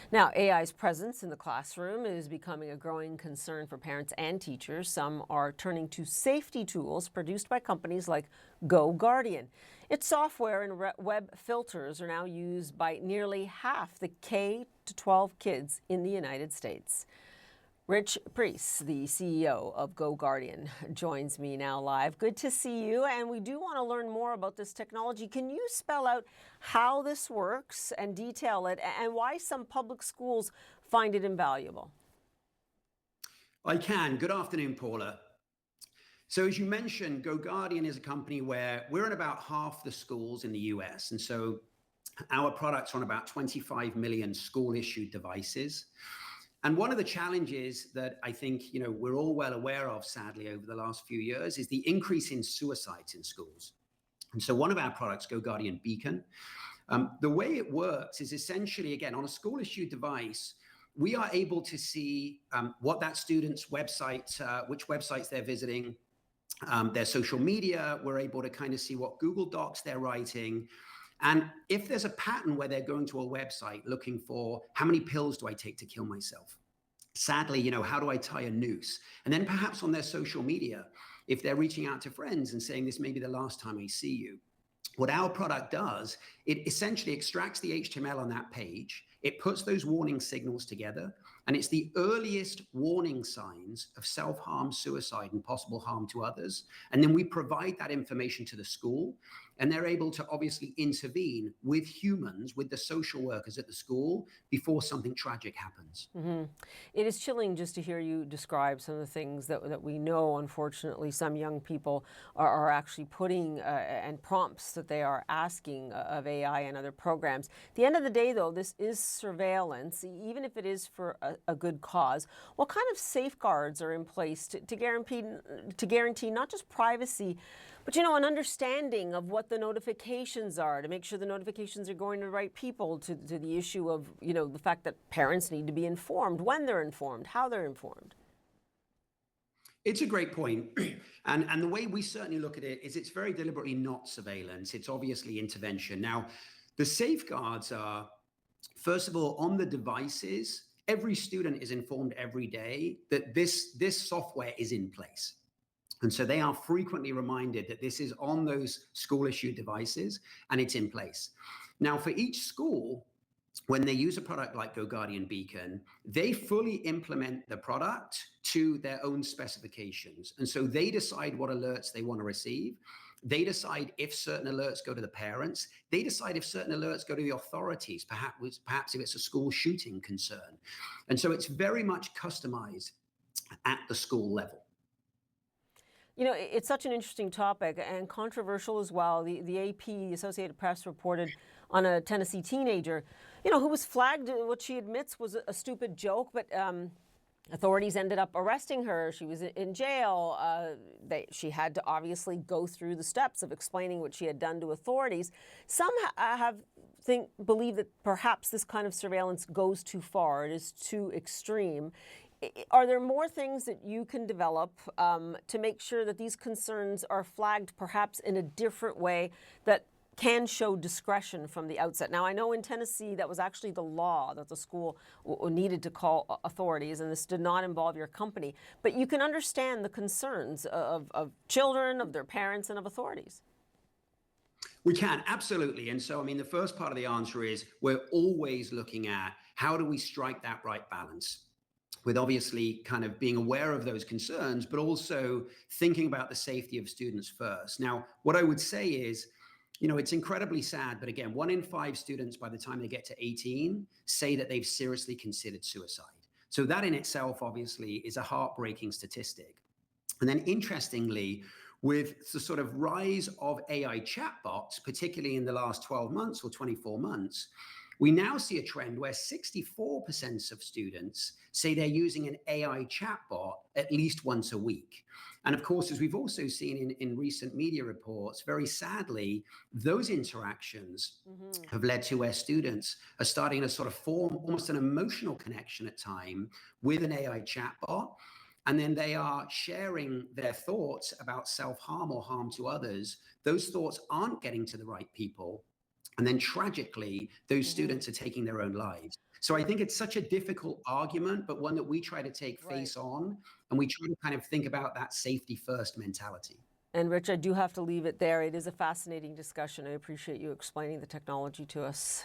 Now, AI's presence in the classroom is becoming a growing concern for parents and teachers. Some are turning to safety tools produced by companies like GoGuardian. Its software and web filters are now used by nearly half the K to 12 kids in the United States. Rich Preece, the CEO of GoGuardian, joins me now live. Good to see you, and we do want to learn more about this technology. Can you spell out how this works and detail it, and why some public schools find it invaluable? I can. Good afternoon, Paula. So as you mentioned, GoGuardian is a company where we're in about half the schools in the US, and so our products are on about 25 million school-issued devices. And one of the challenges that I think we're all well aware of, sadly, over the last few years is the increase in suicides in schools. And so one of our products, GoGuardian Beacon, the way it works is essentially, again, on a school-issued device, we are able to see what that student's website, which websites they're visiting, their social media. We're able to kind of see what Google Docs they're writing. And if there's a pattern where they're going to a website looking for how many pills do I take to kill myself? Sadly, how do I tie a noose? And then perhaps on their social media, if they're reaching out to friends and saying this may be the last time I see you, what our product does, it essentially extracts the HTML on that page. It puts those warning signals together, and it's the earliest warning signs of self-harm, suicide, and possible harm to others. And then we provide that information to the school, and they're able to obviously intervene with humans, with the social workers at the school before something tragic happens. Mm-hmm. It is chilling just to hear you describe some of the things that we know, unfortunately, some young people are actually putting and prompts that they are asking of AI and other programs. At the end of the day, though, this is surveillance, even if it is for a good cause. What kind of safeguards are in place to guarantee not just privacy, but, an understanding of what the notifications are, to make sure the notifications are going to the right people, to the issue of, the fact that parents need to be informed, when they're informed, how they're informed? It's a great point. And the way we certainly look at it is it's very deliberately not surveillance. It's obviously intervention. Now, the safeguards are, first of all, on the devices, every student is informed every day that this software is in place. And so they are frequently reminded that this is on those school-issued devices and it's in place. Now, for each school, when they use a product like GoGuardian Beacon, they fully implement the product to their own specifications. And so they decide what alerts they want to receive. They decide if certain alerts go to the parents. They decide if certain alerts go to the authorities, perhaps if it's a school shooting concern. And so it's very much customized at the school level. It's such an interesting topic and controversial as well. The AP, the Associated Press, reported on a Tennessee teenager, who was flagged, what she admits was a stupid joke, but authorities ended up arresting her. She was in jail. She had to obviously go through the steps of explaining what she had done to authorities. Some believe that perhaps this kind of surveillance goes too far. It is too extreme. Are there more things that you can develop to make sure that these concerns are flagged perhaps in a different way that can show discretion from the outset? Now, I know in Tennessee that was actually the law that the school needed to call authorities, and this did not involve your company. But you can understand the concerns of children, of their parents, and of authorities. We can, absolutely. And so, the first part of the answer is we're always looking at how do we strike that right balance, with obviously kind of being aware of those concerns, but also thinking about the safety of students first. Now, what I would say is, it's incredibly sad, but again, 1 in 5 students by the time they get to 18 say that they've seriously considered suicide. So that in itself, obviously, is a heartbreaking statistic. And then interestingly, with the sort of rise of AI chatbots, particularly in the last 12 months or 24 months, we now see a trend where 64% of students say they're using an AI chatbot at least once a week. And of course, as we've also seen in recent media reports, very sadly, those interactions have led to where students are starting to sort of form almost an emotional connection at time with an AI chatbot. And then they are sharing their thoughts about self-harm or harm to others. Those thoughts aren't getting to the right people. And then tragically, those students are taking their own lives. So I think it's such a difficult argument, but one that we try to take face on, and we try to kind of think about that safety first mentality. And Rich, I do have to leave it there. It is a fascinating discussion. I appreciate you explaining the technology to us.